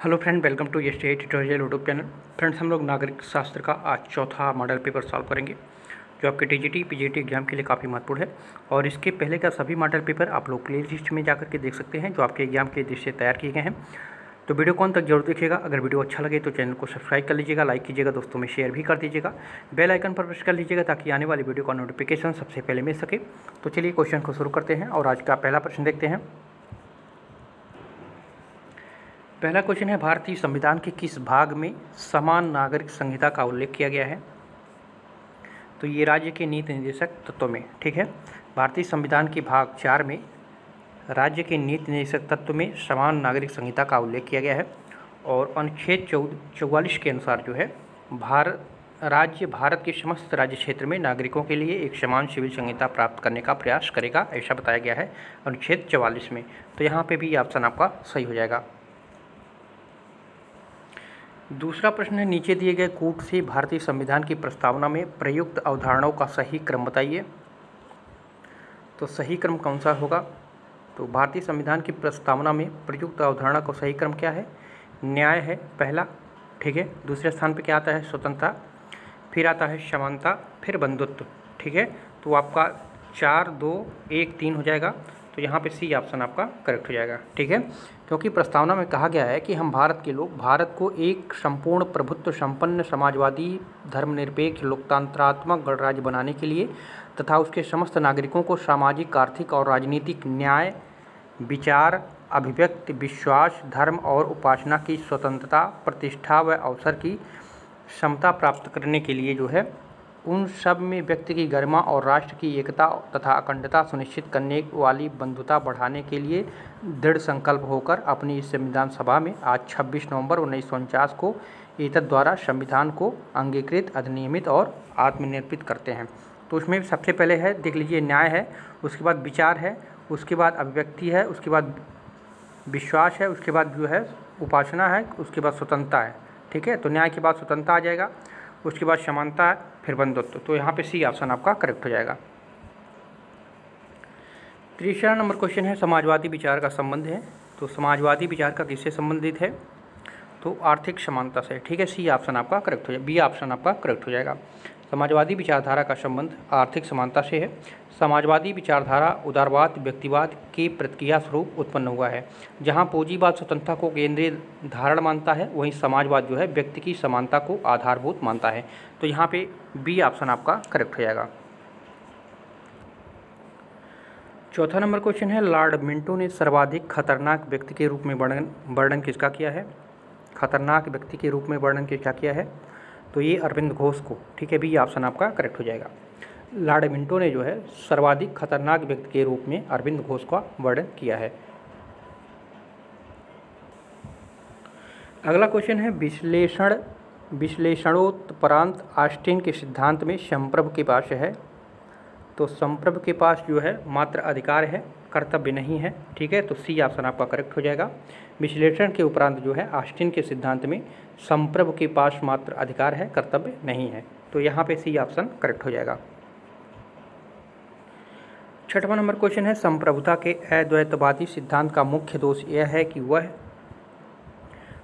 Hello friend, welcome to ये state tutorial YouTube channel. Friends, हम लोग नागरिक शास्त्र का आज चौथा मॉडल पेपर सॉल्व करेंगे, जो आपके टीजीटी पीजीटी एग्जाम के लिए काफ़ी महत्वपूर्ण है। और इसके पहले का सभी मॉडल पेपर आप लोग प्ले लिस्ट में जाकर के देख सकते हैं, जो आपके एग्जाम के दृष्टि से तैयार किए गए हैं। तो वीडियो कौन तक जरूर देखिएगा। अगर वीडियो अच्छा लगे तो चैनल को सब्सक्राइब कर लीजिएगा, लाइक कीजिएगा, दोस्तों में शेयर भी कर दीजिएगा, बेल आइकन पर प्रेस कर लीजिएगा ताकि आने वाली वीडियो का नोटिफिकेशन सबसे पहले मिल सके। तो चलिए क्वेश्चन को शुरू करते हैं और आज का पहला प्रश्न देखते हैं। पहला क्वेश्चन है, भारतीय संविधान के किस भाग में समान नागरिक संहिता का उल्लेख किया गया है? तो ये राज्य के नीति निर्देशक तत्वों में, ठीक है। भारतीय संविधान के भाग 4 में राज्य के नीति निर्देशक तत्व में समान नागरिक संहिता का उल्लेख किया गया है। और अनुच्छेद 44 के अनुसार जो है भारत के समस्त राज्य क्षेत्र में नागरिकों के लिए एक समान सिविल संहिता प्राप्त करने का प्रयास करेगा, ऐसा बताया गया है अनुच्छेद 44 में। तो यहाँ पे भी ऑप्शन आपका सही हो जाएगा। दूसरा प्रश्न है, नीचे दिए गए कूट से भारतीय संविधान की प्रस्तावना में प्रयुक्त अवधारणाओं का सही क्रम बताइए। तो सही क्रम कौन सा होगा? तो भारतीय संविधान की प्रस्तावना में प्रयुक्त अवधारणा का सही क्रम क्या है? न्याय है पहला, ठीक है। दूसरे स्थान पे क्या आता है? स्वतंत्रता, फिर आता है समानता, फिर बंधुत्व, ठीक है। तो आपका 4, 2, 1, 3 हो जाएगा। तो यहाँ पे सी ऑप्शन आपका करेक्ट हो जाएगा, ठीक है। क्योंकि प्रस्तावना में कहा गया है कि हम भारत के लोग भारत को एक संपूर्ण प्रभुत्व संपन्न समाजवादी धर्मनिरपेक्ष लोकतंत्रात्मक गणराज्य बनाने के लिए तथा उसके समस्त नागरिकों को सामाजिक, आर्थिक और राजनीतिक न्याय, विचार, अभिव्यक्ति, विश्वास, धर्म और उपासना की स्वतंत्रता, प्रतिष्ठा व अवसर की क्षमता प्राप्त करने के लिए जो है उन सब में व्यक्ति की गरिमा और राष्ट्र की एकता तथा अखंडता सुनिश्चित करने वाली बंधुता बढ़ाने के लिए दृढ़ संकल्प होकर अपनी इस संविधान सभा में आज 26 नवंबर 1949 को एतद द्वारा संविधान को अंगीकृत, अधिनियमित और आत्मनिर्मित करते हैं। तो उसमें सबसे पहले है, देख लीजिए, न्याय है, उसके बाद विचार है, उसके बाद अभिव्यक्ति है, उसके बाद विश्वास है, उसके बाद जो है उपासना है, उसके बाद स्वतंत्रता है, ठीक है। तो न्याय के बाद स्वतंत्रता आ जाएगा, उसके बाद समानता है, फिर बंधुत्व। तो यहाँ पे सी ऑप्शन आपका करेक्ट हो जाएगा। तीसरा नंबर क्वेश्चन है, समाजवादी विचार का संबंध है। तो समाजवादी विचार का किससे संबंधित है? तो आर्थिक समानता से, ठीक है। सी ऑप्शन आपका करेक्ट हो जाएगा, बी ऑप्शन आपका करेक्ट हो जाएगा। समाजवादी विचारधारा का संबंध आर्थिक समानता से है। समाजवादी विचारधारा उदारवाद, व्यक्तिवाद के प्रतिक्रिया स्वरूप उत्पन्न हुआ है। जहाँ पूंजीवाद स्वतंत्रता को केंद्रीय धारण मानता है, वहीं समाजवाद जो है व्यक्ति की समानता को आधारभूत मानता है। तो यहाँ पे बी ऑप्शन आपका करेक्ट हो जाएगा। चौथा नंबर क्वेश्चन है, लॉर्ड मिंटो ने सर्वाधिक खतरनाक व्यक्ति के रूप में वर्णन किसका किया है? खतरनाक व्यक्ति के रूप में वर्णन किसका किया है? तो ये अरविंद घोष को, ठीक है। बी ऑप्शन आपका करेक्ट हो जाएगा। लॉर्ड मिंटो ने जो है सर्वाधिक खतरनाक व्यक्ति के रूप में अरविंद घोष का वर्णन किया है। अगला क्वेश्चन है, विश्लेषणोत्तरांत ऑस्टिन के सिद्धांत में संप्रभु के पास है। तो संप्रभु के पास जो है मात्र अधिकार है, कर्तव्य नहीं है, ठीक है। तो सी ऑप्शन आपका करेक्ट हो जाएगा। विश्लेषण के उपरांत जो है ऑस्टिन के सिद्धांत में संप्रभु के पास मात्र अधिकार है, कर्तव्य नहीं है। तो यहाँ पे सी ऑप्शन करेक्ट हो जाएगा। छठवां नंबर क्वेश्चन है, संप्रभुता के अद्वैतवादी सिद्धांत का मुख्य दोष यह है कि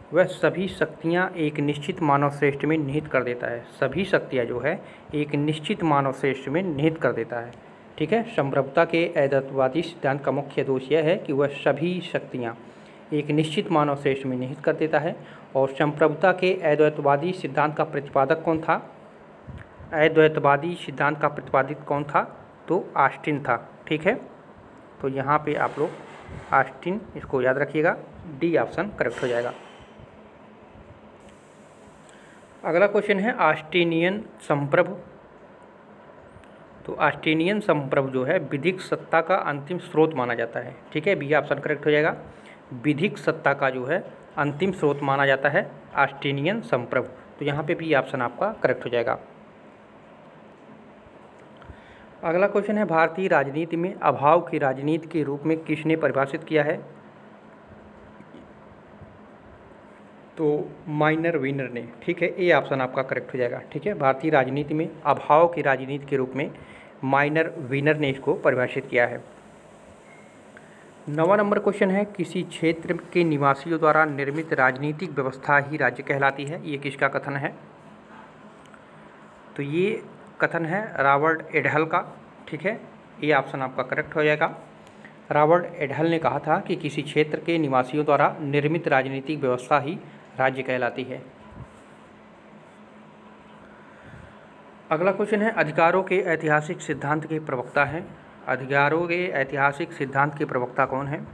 वह सभी शक्तियाँ एक निश्चित मानव श्रेष्ठ में निहित कर देता है। सभी शक्तियाँ जो है एक निश्चित मानव श्रेष्ठ में निहित कर देता है, ठीक है। संप्रभुता के अद्वैतवादी सिद्धांत का मुख्य दोष यह है कि वह सभी शक्तियाँ एक निश्चित मानव श्रेष्ठ में निहित कर देता है। और संप्रभुता के अद्वैतवादी सिद्धांत का प्रतिपादक कौन था? अद्वैतवादी सिद्धांत का प्रतिपादक कौन था? तो ऑस्टिन था, ठीक है। तो यहाँ पे आप लोग ऑस्टिन इसको याद रखिएगा, डी ऑप्शन करेक्ट हो जाएगा। अगला क्वेश्चन है, ऑस्टिनियन संप्रभु। तो ऑस्टिनियन संप्रभु जो है विधिक सत्ता का अंतिम स्रोत माना जाता है, ठीक है। बी ऑप्शन करेक्ट हो जाएगा। विधिक सत्ता का जो है अंतिम स्रोत माना जाता है ऑस्टिनियन संप्रभु। तो यहाँ पे बी ऑप्शन आपका करेक्ट हो जाएगा। अगला क्वेश्चन है, भारतीय राजनीति में अभाव की राजनीति के रूप में किसने परिभाषित किया है? तो माइनर विनर ने, ठीक है। ए ऑप्शन आपका करेक्ट हो जाएगा, ठीक है। भारतीय राजनीति में अभाव की राजनीति के रूप में माइनर विनर ने इसको परिभाषित किया है। 9वां नंबर क्वेश्चन है, किसी क्षेत्र के निवासियों द्वारा निर्मित राजनीतिक व्यवस्था ही राज्य कहलाती है। ये किसका कथन है? तो ये कथन है रॉबर्ट एडहल का। ठीक है, ये ऑप्शन आपका करेक्ट हो जाएगा। रॉबर्ट एडहल ने कहा था कि किसी क्षेत्र के निवासियों द्वारा निर्मित राजनीतिक व्यवस्था ही राज्य कहलाती है। अगला क्वेश्चन है, अधिकारों के ऐतिहासिक सिद्धांत के प्रवक्ता हैं। अधिकारों के ऐतिहासिक सिद्धांत के प्रवक्ता कौन है?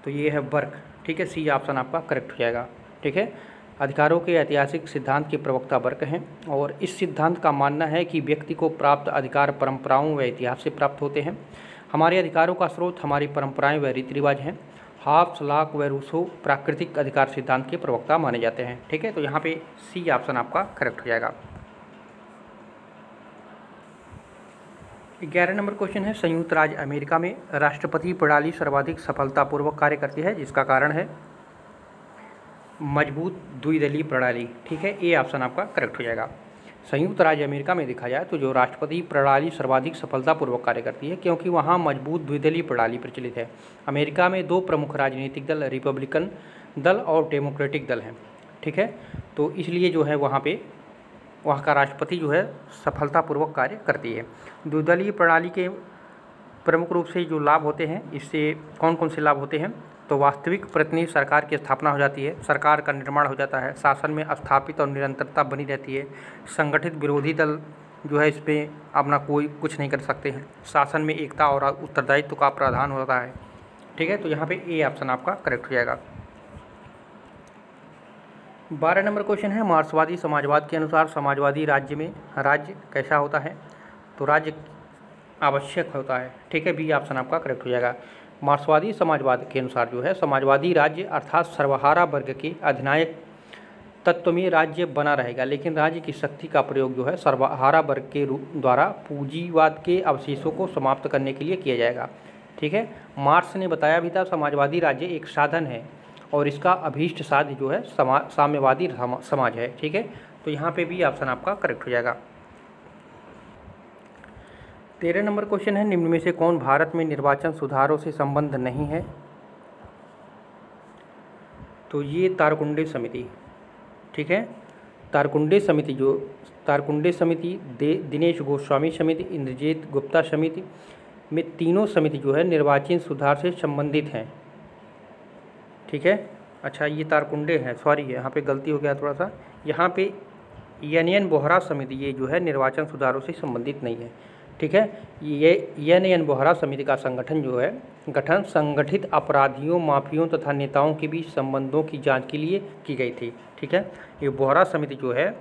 तो ये है बर्क। ठीक है, सी ऑप्शन आपका करेक्ट हो जाएगा। ठीक है, अधिकारों के ऐतिहासिक सिद्धांत के प्रवक्ता बर्क हैं और इस सिद्धांत का मानना है कि व्यक्ति को प्राप्त अधिकार परंपराओं व इतिहास से प्राप्त होते हैं। हमारे अधिकारों का स्रोत हमारी परंपराएं व रीति रिवाज हैं। हॉब्स, लॉक व रूसो प्राकृतिक अधिकार सिद्धांत के प्रवक्ता माने जाते हैं। ठीक है, तो यहाँ पे सी ऑप्शन आपका करेक्ट हो जाएगा। 11 नंबर क्वेश्चन है, संयुक्त राज्य अमेरिका में राष्ट्रपति प्रणाली सर्वाधिक सफलतापूर्वक कार्य करती है, जिसका कारण है मजबूत द्विदलीय प्रणाली। ठीक है, ए ऑप्शन आपका करेक्ट हो जाएगा। संयुक्त राज्य अमेरिका में देखा जाए तो जो राष्ट्रपति प्रणाली सर्वाधिक सफलतापूर्वक कार्य करती है, क्योंकि वहाँ मजबूत द्विदलीय प्रणाली प्रचलित है। अमेरिका में 2 प्रमुख राजनीतिक दल, रिपब्लिकन दल और डेमोक्रेटिक दल हैं। ठीक है, तो इसलिए जो है वहाँ का राष्ट्रपति जो है सफलतापूर्वक कार्य करती है। द्विदलीय प्रणाली के प्रमुख रूप से जो लाभ होते हैं, इससे कौन कौन से लाभ होते हैं? तो वास्तविक प्रतिनिधि सरकार की स्थापना हो जाती है, सरकार का निर्माण हो जाता है, शासन में स्थापित और निरंतरता बनी रहती है, संगठित विरोधी दल जो है इसमें अपना कोई कुछ नहीं कर सकते हैं, शासन में एकता और उत्तरदायित्व का प्रावधान होता है। ठीक है, तो यहाँ पे ए ऑप्शन आपका करेक्ट हो जाएगा। 12 नंबर क्वेश्चन है, मार्क्सवादी समाजवाद के अनुसार समाजवादी राज्य में राज्य कैसा होता है? तो राज्य आवश्यक होता है। ठीक है, बी ऑप्शन आपका करेक्ट हो जाएगा। मार्क्सवादी समाजवाद के अनुसार जो है समाजवादी राज्य अर्थात सर्वहारा वर्ग के अधिनायक तत्व में राज्य बना रहेगा, लेकिन राज्य की शक्ति का प्रयोग जो है सर्वहारा वर्ग के द्वारा पूंजीवाद के अवशेषों को समाप्त करने के लिए किया जाएगा। ठीक है, मार्क्स ने बताया भी था समाजवादी राज्य एक साधन है और इसका अभीष्ट साध्य जो है साम्यवादी समाज है। ठीक है, तो यहाँ पे भी ऑप्शन आपका करेक्ट हो जाएगा। 13 नंबर क्वेश्चन है, निम्न में से कौन भारत में निर्वाचन सुधारों से संबंध नहीं है? तो ये तारकुंडे समिति। ठीक है, तारकुंडे समिति दिनेश गोस्वामी समिति, इंद्रजीत गुप्ता समिति में तीनों समिति जो है निर्वाचन सुधार से संबंधित हैं। ठीक है, अच्छा ये तारकुंडे हैं, सॉरी यहाँ पे गलती हो गया थोड़ा सा, यहाँ पे एन बोहरा समिति ये जो है निर्वाचन सुधारों से संबंधित नहीं है। ठीक है, ये एन बोहरा समिति का गठन संगठित अपराधियों, माफियों तथा नेताओं के बीच संबंधों की जांच के लिए की गई थी। ठीक है, ये बोहरा समिति जो है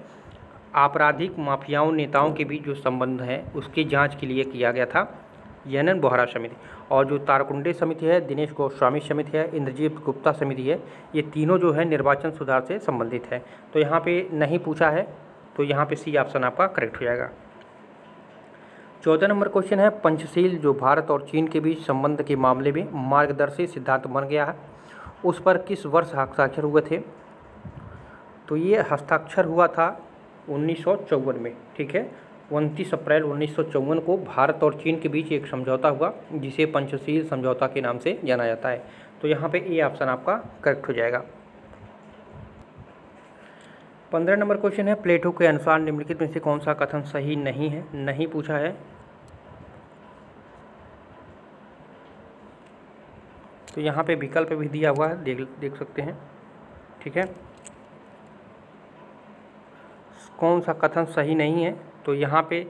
आपराधिक माफियाओं, नेताओं के बीच जो संबंध हैं उसकी जांच के लिए किया गया था, एन बोहरा समिति। और जो तारकुंडे समिति है, दिनेश गोस्वामी समिति है, इंद्रजीत गुप्ता समिति है, ये तीनों जो है निर्वाचन सुधार से संबंधित है। तो यहाँ पे नहीं पूछा है, तो यहाँ पे सी ऑप्शन आपका करेक्ट हो जाएगा। 14 नंबर क्वेश्चन है, पंचशील जो भारत और चीन के बीच संबंध के मामले में मार्गदर्शी सिद्धांत बन गया है, उस पर किस वर्ष हस्ताक्षर हुए थे? तो ये हस्ताक्षर हुआ था 1954 में। ठीक है, 29 अप्रैल 1954 को भारत और चीन के बीच एक समझौता हुआ जिसे पंचशील समझौता के नाम से जाना जाता है। तो यहाँ पे ए ऑप्शन आपका करेक्ट हो जाएगा। 15 नंबर क्वेश्चन है, प्लेटो के अनुसार निम्नलिखित में से कौन सा कथन सही नहीं है? नहीं पूछा है, तो यहाँ पे विकल्प भी दिया हुआ है, देख सकते हैं। ठीक है, कौन सा कथन सही नहीं है? तो यहाँ पे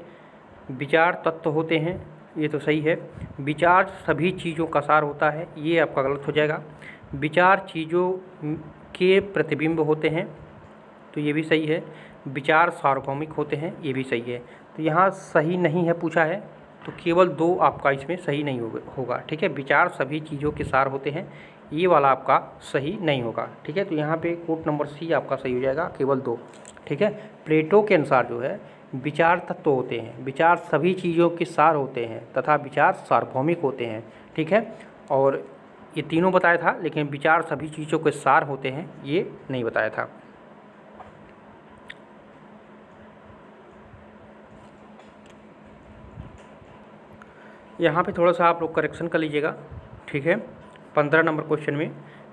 विचार तत्व होते हैं, ये तो सही है। विचार सभी चीज़ों का सार होता है, ये आपका गलत हो जाएगा। विचार चीज़ों के प्रतिबिंब होते हैं, तो ये भी सही है। विचार सार्वभौमिक होते हैं, ये भी सही है। तो यहाँ सही नहीं है पूछा है, तो केवल 2 आपका इसमें सही नहीं होगा। ठीक है, विचार सभी चीज़ों के सार होते हैं, ये वाला आपका सही नहीं होगा। ठीक है, तो यहाँ पे कोड नंबर सी आपका सही हो जाएगा, केवल 2। ठीक है, प्लेटो के अनुसार जो है विचार तत्व होते हैं, विचार सभी चीज़ों के सार होते हैं तथा विचार सार्वभौमिक होते हैं। ठीक है, और ये तीनों बताया था, लेकिन विचार सभी चीज़ों के सार होते हैं ये नहीं बताया था। यहाँ पे थोड़ा सा आप लोग करेक्शन कर लीजिएगा। ठीक है, 15 नंबर क्वेश्चन में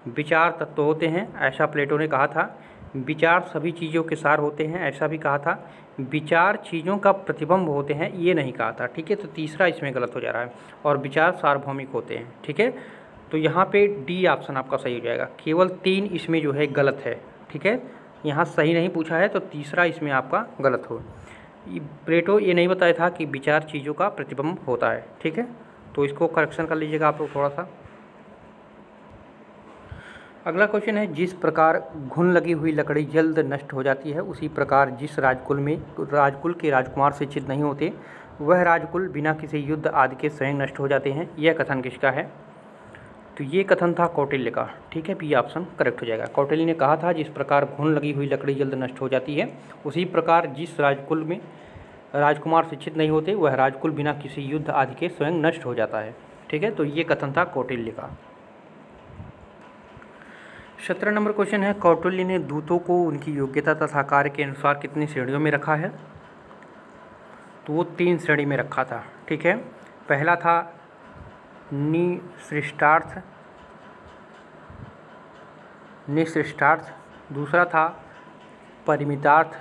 विचार तत्व होते हैं, ऐसा प्लेटो ने कहा था। विचार सभी चीज़ों के सार होते हैं, ऐसा भी कहा था। विचार चीज़ों का प्रतिबिंब होते हैं, ये नहीं कहा था। ठीक है, तो तीसरा इसमें गलत हो जा रहा है। और विचार सार्वभौमिक होते हैं। ठीक है, तो यहाँ पे डी ऑप्शन आपका सही हो जाएगा। केवल 3 इसमें जो है गलत है। ठीक है, यहाँ सही नहीं पूछा है, तो तीसरा इसमें आपका गलत हो। प्लेटो ये नहीं बताया था कि विचार चीज़ों का प्रतिबिंब होता है। ठीक है, तो इसको करेक्शन कर लीजिएगा आप लोग थोड़ा सा। अगला क्वेश्चन है, जिस प्रकार घुन लगी हुई लकड़ी जल्द नष्ट हो जाती है, उसी प्रकार जिस राजकुल के राजकुमार शिक्षित नहीं होते, वह राजकुल बिना किसी युद्ध आदि के स्वयं नष्ट हो जाते हैं। यह कथन किसका है? तो ये कथन था कौटिल्य का। ठीक है, बी ऑप्शन करेक्ट हो जाएगा। कौटिल्य ने कहा था जिस प्रकार घुन लगी हुई लकड़ी जल्द नष्ट हो जाती है, उसी प्रकार जिस राजकुल में राजकुमार शिक्षित नहीं होते, वह राजकुल बिना किसी युद्ध आदि के स्वयं नष्ट हो जाता है। ठीक है, तो ये कथन था कौटिल्य का। 17 नंबर क्वेश्चन है, कौटिल्य ने दूतों को उनकी योग्यता तथा कार्य के अनुसार कितनी श्रेणियों में रखा है? तो वो 3 श्रेणी में रखा था। ठीक है, पहला था निश्रिष्टार्थ, दूसरा था परिमितार्थ,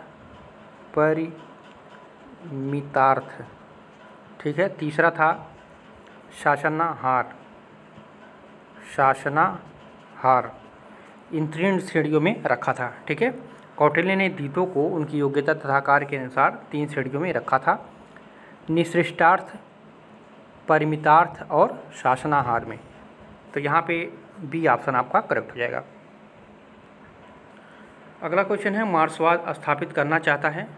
ठीक है, तीसरा था शासनाहार। इन 3 श्रेणियों में रखा था। ठीक है, कौटिल्य ने दूतों को उनकी योग्यता तथा कार्य के अनुसार 3 श्रेणियों में रखा था, निश्रिष्टार्थ, परिमितार्थ और शासनाहार में। तो यहाँ पे बी ऑप्शन आपका करेक्ट हो जाएगा। अगला क्वेश्चन है, मार्क्सवाद स्थापित करना चाहता है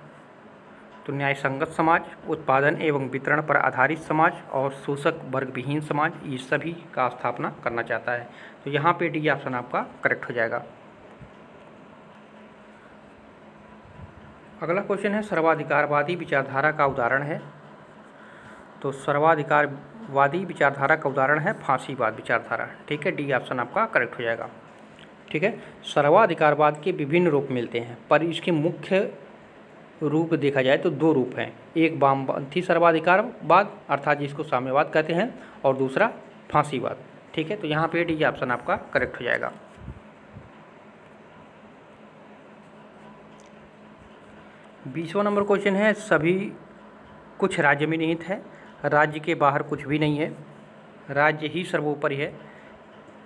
तो न्याय संगत समाज, उत्पादन एवं वितरण पर आधारित समाज और शोषक वर्ग विहीन समाज, ये सभी का स्थापना करना चाहता है। तो यहाँ पे डी ऑप्शन आपका करेक्ट हो जाएगा। अगला क्वेश्चन है, सर्वाधिकारवादी विचारधारा का उदाहरण है। तो सर्वाधिकारवादी विचारधारा का उदाहरण है फांसीवाद विचारधारा। ठीक है, डी ऑप्शन आपका करेक्ट हो जाएगा। ठीक है, सर्वाधिकारवाद के विभिन्न रूप मिलते हैं, पर इसके मुख्य रूप देखा जाए तो 2 रूप हैं। एक वामपंथी सर्वाधिकारवाद अर्थात जिसको साम्यवाद कहते हैं, और दूसरा फांसीवाद। ठीक है, तो यहाँ पे डी ऑप्शन आपका करेक्ट हो जाएगा। 20वां नंबर क्वेश्चन है, सभी कुछ राज्य में निहित है, राज्य के बाहर कुछ भी नहीं है, राज्य ही सर्वोपरि है।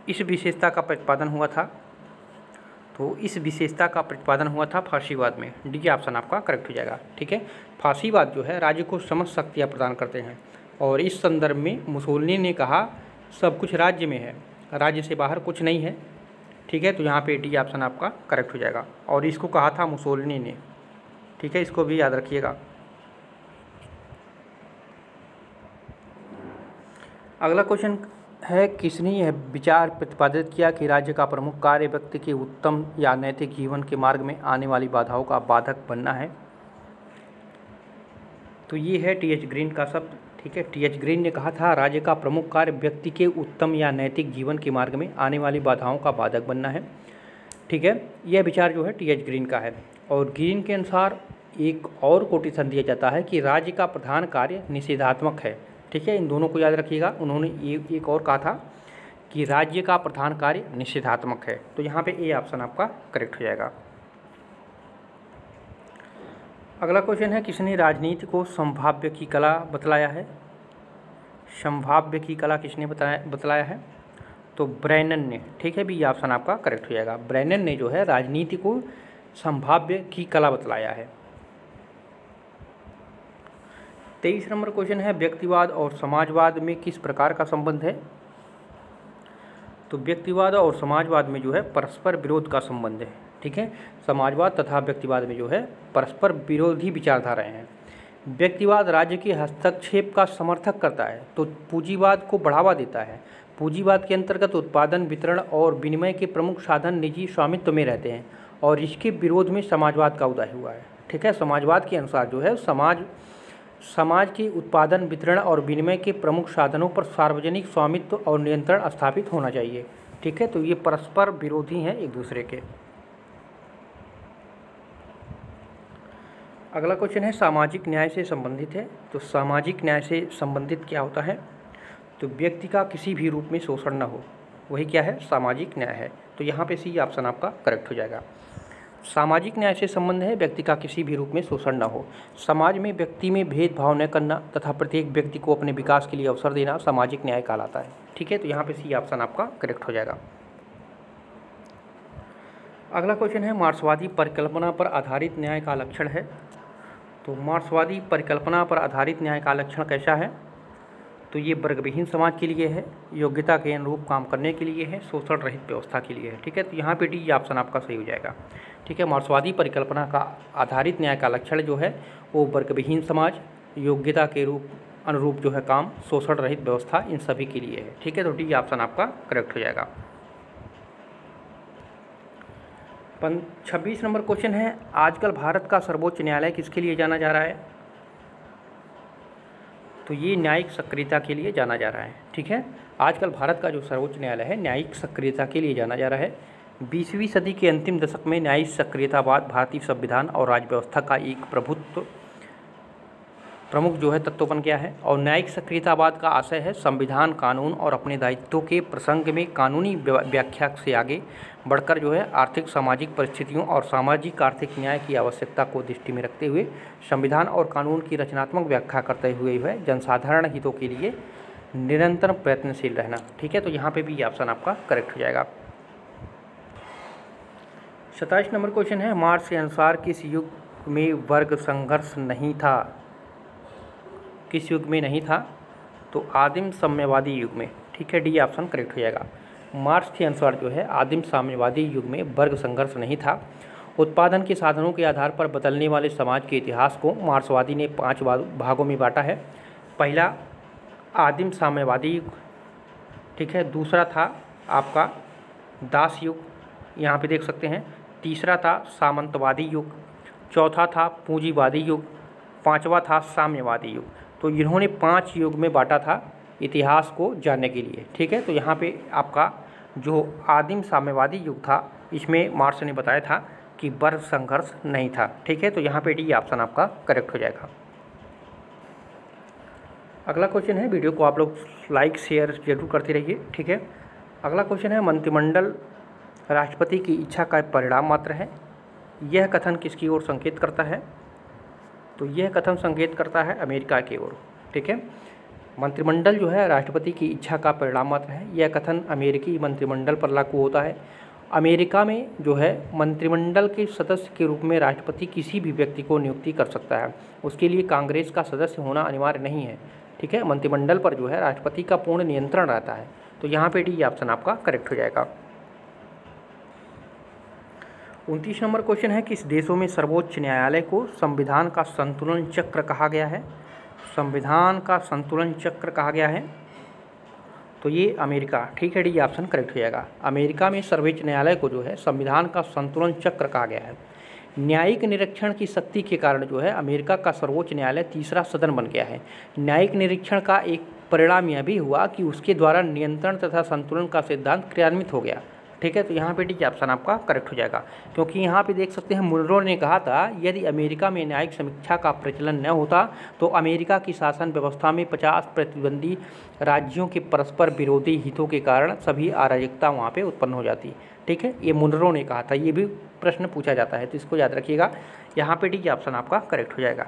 इस विशेषता का प्रतिपादन हुआ था। तो इस विशेषता का प्रतिपादन हुआ था फांसीवाद में। डी ऑप्शन आपका करेक्ट हो जाएगा। ठीक है, फांसीवाद जो है राज्य को समस्त शक्तियाँ प्रदान करते हैं, और इस संदर्भ में मुसोलिनी ने कहा सब कुछ राज्य में है, राज्य से बाहर कुछ नहीं है। ठीक है, तो यहाँ पे डी ऑप्शन आपका करेक्ट हो जाएगा, और इसको कहा था मुसोलिनी ने। ठीक है, इसको भी याद रखिएगा। अगला क्वेश्चन है, किसने यह विचार प्रतिपादित किया कि राज्य का प्रमुख कार्य व्यक्ति के उत्तम या नैतिक जीवन के मार्ग में आने वाली बाधाओं का बाधक बनना है? तो ये है टी.एच. ग्रीन का शब्द। ठीक है, टी.एच. ग्रीन ने कहा था राज्य का प्रमुख कार्य व्यक्ति के उत्तम या नैतिक जीवन के मार्ग में आने वाली बाधाओं का बाधक बनना है। ठीक है, यह विचार जो है टी.एच. ग्रीन का है, और ग्रीन के अनुसार एक और कोटेशन दिया जाता है कि राज्य का प्रधान कार्य निषेधात्मक है। ठीक है, इन दोनों को याद रखिएगा। उन्होंने एक और कहा था कि राज्य का प्रधान कार्य निषेधात्मक है। तो यहाँ पे ए ऑप्शन आपका करेक्ट हो जाएगा। अगला क्वेश्चन है, किसने राजनीति को संभाव्य की कला बतलाया है? संभाव्य की कला किसने बतलाया है? तो ब्रैनन ने। ठीक है, बी ऑप्शन आपका करेक्ट हो जाएगा। ब्रैनन ने जो है राजनीति को संभाव्य की कला बतलाया है। 23 नंबर क्वेश्चन है, व्यक्तिवाद और समाजवाद में किस प्रकार का संबंध है? तो व्यक्तिवाद और समाजवाद में जो है परस्पर विरोध का संबंध है। ठीक है, समाजवाद तथा व्यक्तिवाद में जो है परस्पर विरोधी विचारधाराएं हैं। व्यक्तिवाद राज्य के हस्तक्षेप का समर्थक करता है, तो पूंजीवाद को बढ़ावा देता है। पूंजीवाद के अंतर्गत उत्पादन, वितरण और विनिमय के प्रमुख साधन निजी स्वामित्व में रहते हैं, और इसके विरोध में समाजवाद का उदय हुआ है। ठीक है, समाजवाद के अनुसार जो है समाज के उत्पादन, वितरण और विनिमय के प्रमुख साधनों पर सार्वजनिक स्वामित्व और नियंत्रण स्थापित होना चाहिए। ठीक है, तो ये परस्पर विरोधी हैं एक दूसरे के। अगला क्वेश्चन है, सामाजिक न्याय से संबंधित है। तो सामाजिक न्याय से संबंधित क्या होता है? तो व्यक्ति का किसी भी रूप में शोषण न हो। वही क्या है, सामाजिक न्याय है। तो यहाँ पे सी ऑप्शन आपका करेक्ट हो जाएगा। सामाजिक न्याय से संबंध है व्यक्ति का किसी भी रूप में शोषण न हो, समाज में व्यक्ति में भेदभाव न करना तथा प्रत्येक व्यक्ति को अपने विकास के लिए अवसर देना सामाजिक न्याय कहलाता है। ठीक है, तो यहाँ पे सी ऑप्शन आपका करेक्ट हो जाएगा। अगला क्वेश्चन है मार्क्सवादी परिकल्पना पर आधारित न्याय का लक्षण है। तो मार्क्सवादी परिकल्पना पर आधारित न्याय का लक्षण कैसा है? तो ये वर्गविहीन समाज के लिए है, योग्यता के अनुरूप काम करने के लिए है, शोषण रहित व्यवस्था के लिए है। ठीक है, तो यहाँ पे डी ऑप्शन आपका सही हो जाएगा। ठीक है, मार्क्सवादी परिकल्पना का आधारित न्याय का लक्षण जो है वो वर्गविहीन समाज, योग्यता के अनुरूप जो है काम, शोषण रहित व्यवस्था, इन सभी के लिए है। ठीक है, तो डी ऑप्शन आपका करेक्ट हो जाएगा। 26 नंबर क्वेश्चन है आजकल भारत का सर्वोच्च न्यायालय किसके लिए जाना जा रहा है? तो ये न्यायिक सक्रियता के लिए जाना जा रहा है। ठीक है, आजकल भारत का जो सर्वोच्च न्यायालय है न्यायिक सक्रियता के लिए जाना जा रहा है। 20वीं सदी के अंतिम दशक में न्यायिक सक्रियतावाद भारतीय संविधान और राज्य व्यवस्था का एक प्रमुख जो है तत्व बन गया है। और न्यायिक सक्रियतावाद का आशय है संविधान, कानून और अपने दायित्वों के प्रसंग में कानूनी व्याख्या से आगे बढ़कर जो है आर्थिक सामाजिक परिस्थितियों और सामाजिक आर्थिक न्याय की आवश्यकता को दृष्टि में रखते हुए संविधान और कानून की रचनात्मक व्याख्या करते हुए जो है जनसाधारण हितों के लिए निरंतर प्रयत्नशील रहना। ठीक है, तो यहाँ पे भी ऑप्शन आपका करेक्ट हो जाएगा। 27 नंबर क्वेश्चन है मार्क्स के अनुसार किस युग में वर्ग संघर्ष नहीं था? किस युग में नहीं था? तो आदिम साम्यवादी युग में। ठीक है, डी ऑप्शन करेक्ट हो जाएगा। मार्क्स के अनुसार जो है आदिम साम्यवादी युग में वर्ग संघर्ष नहीं था। उत्पादन के साधनों के आधार पर बदलने वाले समाज के इतिहास को मार्क्सवादी ने 5 भागों में बांटा है। पहला आदिम साम्यवादी युग, ठीक है, दूसरा था आपका दास युग, यहाँ पे देख सकते हैं, तीसरा था सामंतवादी युग, चौथा था पूंजीवादी युग, पांचवा था साम्यवादी युग। तो इन्होंने 5 युग में बांटा था इतिहास को जानने के लिए। ठीक है, तो यहाँ पे आपका जो आदिम साम्यवादी युग था इसमें मार्क्स ने बताया था कि वर्ग संघर्ष नहीं था। ठीक है, तो यहाँ पे डी ऑप्शन आपका करेक्ट हो जाएगा। अगला क्वेश्चन है, वीडियो को आप लोग लाइक शेयर जरूर करते रहिए। ठीक है, अगला क्वेश्चन है मंत्रिमंडल राष्ट्रपति की इच्छा का परिणाम मात्र है, यह कथन किसकी ओर संकेत करता है? तो यह कथन संकेत करता है अमेरिका की ओर। ठीक है, मंत्रिमंडल जो है राष्ट्रपति की इच्छा का परिणाम मात्र है, यह कथन अमेरिकी मंत्रिमंडल पर लागू होता है। अमेरिका में जो है मंत्रिमंडल के सदस्य के रूप में राष्ट्रपति किसी भी व्यक्ति को नियुक्ति कर सकता है, उसके लिए कांग्रेस का सदस्य होना अनिवार्य नहीं है। ठीक है, मंत्रिमंडल पर जो है राष्ट्रपति का पूर्ण नियंत्रण रहता है। तो यहाँ पे डी ऑप्शन आपका करेक्ट हो जाएगा। 29 नंबर क्वेश्चन है किस देशों में सर्वोच्च न्यायालय को संविधान का संतुलन चक्र कहा गया है? संविधान का संतुलन चक्र कहा गया है, तो ये अमेरिका। ठीक है, डी ऑप्शन करेक्ट हो जाएगा। अमेरिका में सर्वोच्च न्यायालय को जो है संविधान का संतुलन चक्र कहा गया है। न्यायिक निरीक्षण की शक्ति के कारण जो है अमेरिका का सर्वोच्च न्यायालय तीसरा सदन बन गया है। न्यायिक निरीक्षण का एक परिणाम यह भी हुआ कि उसके द्वारा नियंत्रण तथा संतुलन का सिद्धांत क्रियान्वित हो गया। ठीक है, तो यहाँ पे डी ऑप्शन आपका करेक्ट हो जाएगा, क्योंकि यहाँ पे देख सकते हैं मुनरो ने कहा था यदि अमेरिका में न्यायिक समीक्षा का प्रचलन न होता तो अमेरिका की शासन व्यवस्था में 50 प्रतिद्वंदी राज्यों के परस्पर विरोधी हितों के कारण सभी अराजकता वहाँ पे उत्पन्न हो जाती। ठीक है, ये मुनरो ने कहा था, ये भी प्रश्न पूछा जाता है, तो इसको याद रखिएगा। यहाँ पे डी ऑप्शन आपका करेक्ट हो जाएगा।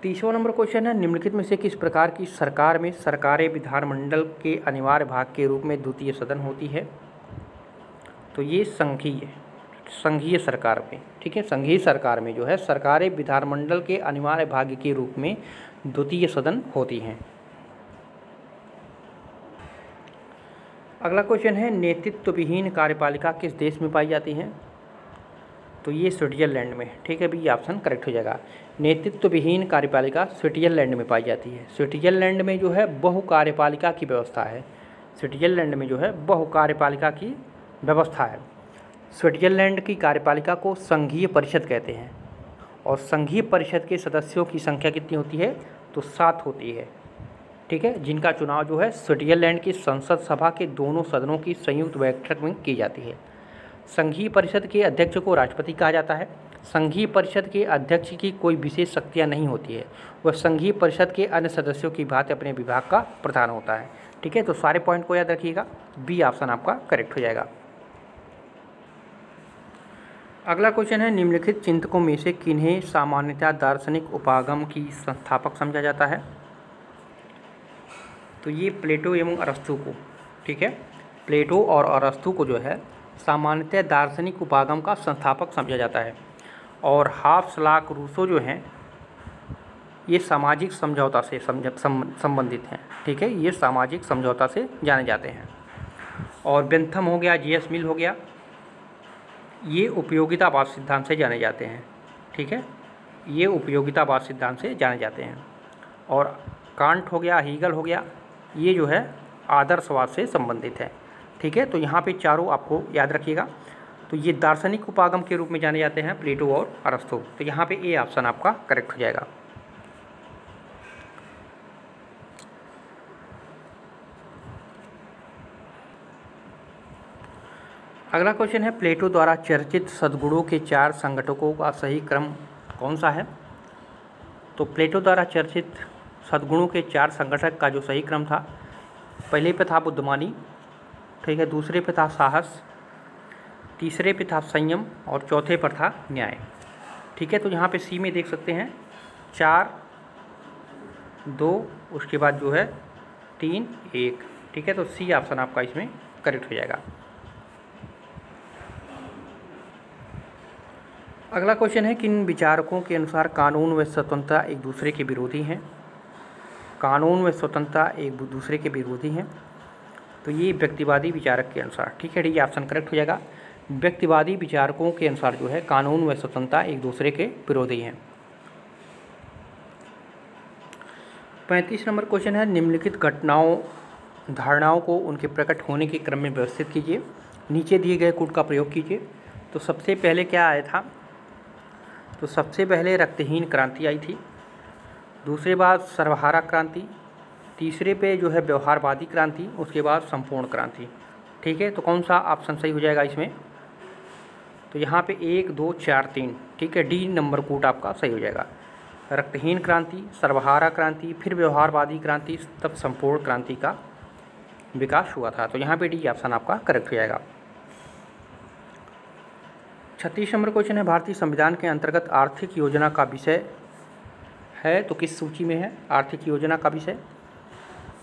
30वां नंबर क्वेश्चन है निम्नलिखित में से किस प्रकार की सरकार में सरकारें विधानमंडल के अनिवार्य भाग के रूप में द्वितीय सदन होती है? तो ये संघीय सरकार में। ठीक है, संघीय सरकार में जो है सरकारें विधानमंडल के अनिवार्य भाग के रूप में द्वितीय सदन होती हैं। अगला क्वेश्चन है नेतृत्व विहीन कार्यपालिका किस देश में पाई जाती है? तो ये स्विट्जरलैंड में। ठीक है, भी ऑप्शन करेक्ट हो जाएगा। नेतृत्व विहीन कार्यपालिका स्विट्जरलैंड में पाई जाती है। स्विट्जरलैंड में जो है बहु कार्यपालिका की व्यवस्था है। स्विट्जरलैंड में जो है बहु कार्यपालिका की व्यवस्था है। स्विट्जरलैंड की कार्यपालिका को संघीय परिषद कहते हैं और संघीय परिषद के सदस्यों की संख्या कितनी होती है? तो 7 होती है। ठीक है, जिनका चुनाव जो है स्विट्जरलैंड की संसद सभा के दोनों सदनों की संयुक्त बैठक में की जाती है। संघीय परिषद के अध्यक्ष को राष्ट्रपति कहा जाता है। संघीय परिषद के अध्यक्ष की कोई विशेष शक्तियां नहीं होती है, वह संघीय परिषद के अन्य सदस्यों की भांति अपने विभाग का प्रधान होता है। ठीक है, तो सारे पॉइंट को याद रखिएगा, बी ऑप्शन आपका करेक्ट हो जाएगा। अगला क्वेश्चन है, निम्नलिखित चिंतकों में से किन्हें सामान्यतः दार्शनिक उपागम की संस्थापक समझा जाता है? तो ये प्लेटो एवं अरस्तु को, ठीक है, प्लेटो और अरस्तु को जो है सामान्यतः दार्शनिक उपागम का संस्थापक समझा जाता है। और हाफस्लाक रूसो जो हैं ये सामाजिक समझौता से संबंधित हैं, ठीक है, ये सामाजिक समझौता से जाने जाते हैं। और बेंथम हो गया, जी एस मिल हो गया, ये उपयोगितावाद सिद्धांत से जाने जाते हैं, ठीक है, ये उपयोगितावाद सिद्धांत से जाने जाते हैं। और कांट हो गया, हीगल हो गया, ये जो है आदर्शवाद से संबंधित है, ठीक है। तो यहाँ पे चारों आपको याद रखिएगा। तो ये दार्शनिक उपागम के रूप में जाने जाते हैं प्लेटो और अरस्तु। तो यहाँ पे ए ऑप्शन आपका करेक्ट हो जाएगा। अगला क्वेश्चन है, प्लेटो द्वारा चर्चित सद्गुणों के 4 संघटकों का सही क्रम कौन सा है? तो प्लेटो द्वारा चर्चित सद्गुणों के 4 संघटक का जो सही क्रम था, पहले पे था बुद्धिमानी, ठीक है, दूसरे पे था साहस, तीसरे पे था संयम और चौथे पर था न्याय, ठीक है। तो यहाँ पे सी में देख सकते हैं 4, 2, उसके बाद जो है 3, 1, ठीक है। तो सी ऑप्शन आपका इसमें करेक्ट हो जाएगा। अगला क्वेश्चन है, किन विचारकों के अनुसार कानून व स्वतंत्रता एक दूसरे के विरोधी हैं? कानून व स्वतंत्रता एक दूसरे के विरोधी हैं। तो ये व्यक्तिवादी विचारक के अनुसार, ठीक है, डी ऑप्शन करेक्ट हो जाएगा। व्यक्तिवादी विचारकों के अनुसार जो है कानून व स्वतंत्रता एक दूसरे के विरोधी हैं। 35 नंबर क्वेश्चन है, निम्नलिखित घटनाओं धारणाओं को उनके प्रकट होने के क्रम में व्यवस्थित कीजिए, नीचे दिए गए कूट का प्रयोग कीजिए। तो सबसे पहले क्या आया था? तो सबसे पहले रक्तहीन क्रांति आई थी, दूसरे बाद सर्वहारा क्रांति, तीसरे पे जो है व्यवहारवादी क्रांति, उसके बाद संपूर्ण क्रांति, ठीक है। तो कौन सा ऑप्शन सही हो जाएगा इसमें? तो यहाँ पे 1, 2, 4, 3, ठीक है, डी नंबर कूट आपका सही हो जाएगा। रक्तहीन क्रांति, सर्वहारा क्रांति, फिर व्यवहारवादी क्रांति, तब संपूर्ण क्रांति का विकास हुआ था। तो यहाँ पे डी ऑप्शन आपका करेक्ट हो जाएगा। 36 नंबर क्वेश्चन है, भारतीय संविधान के अंतर्गत आर्थिक योजना का विषय है तो किस सूची में है आर्थिक योजना का विषय?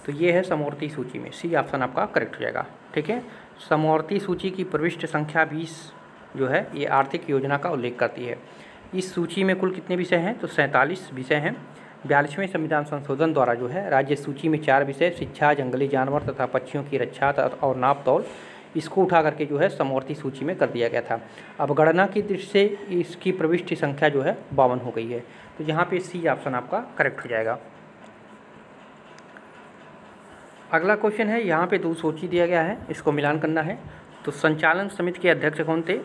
तो ये है समवर्ती सूची में, सी ऑप्शन आपका करेक्ट हो जाएगा, ठीक है। समवर्ती सूची की प्रविष्ट संख्या 20 जो है ये आर्थिक योजना का उल्लेख करती है। इस सूची में कुल कितने विषय हैं? तो 47 विषय हैं। 42वें संविधान संशोधन द्वारा जो है राज्य सूची में 4 विषय, शिक्षा, जंगली जानवर तथा पक्षियों की रक्षा और नाप तौल, इसको उठा करके जो है समवर्ती सूची में कर दिया गया था। अब गणना की दृष्टि से इसकी प्रविष्टि संख्या जो है 52 हो गई है। तो यहाँ पे सी ऑप्शन आपका करेक्ट हो जाएगा। अगला क्वेश्चन है, यहाँ पे 2 सूची दिया गया है, इसको मिलान करना है। तो संचालन समिति के अध्यक्ष कौन थे?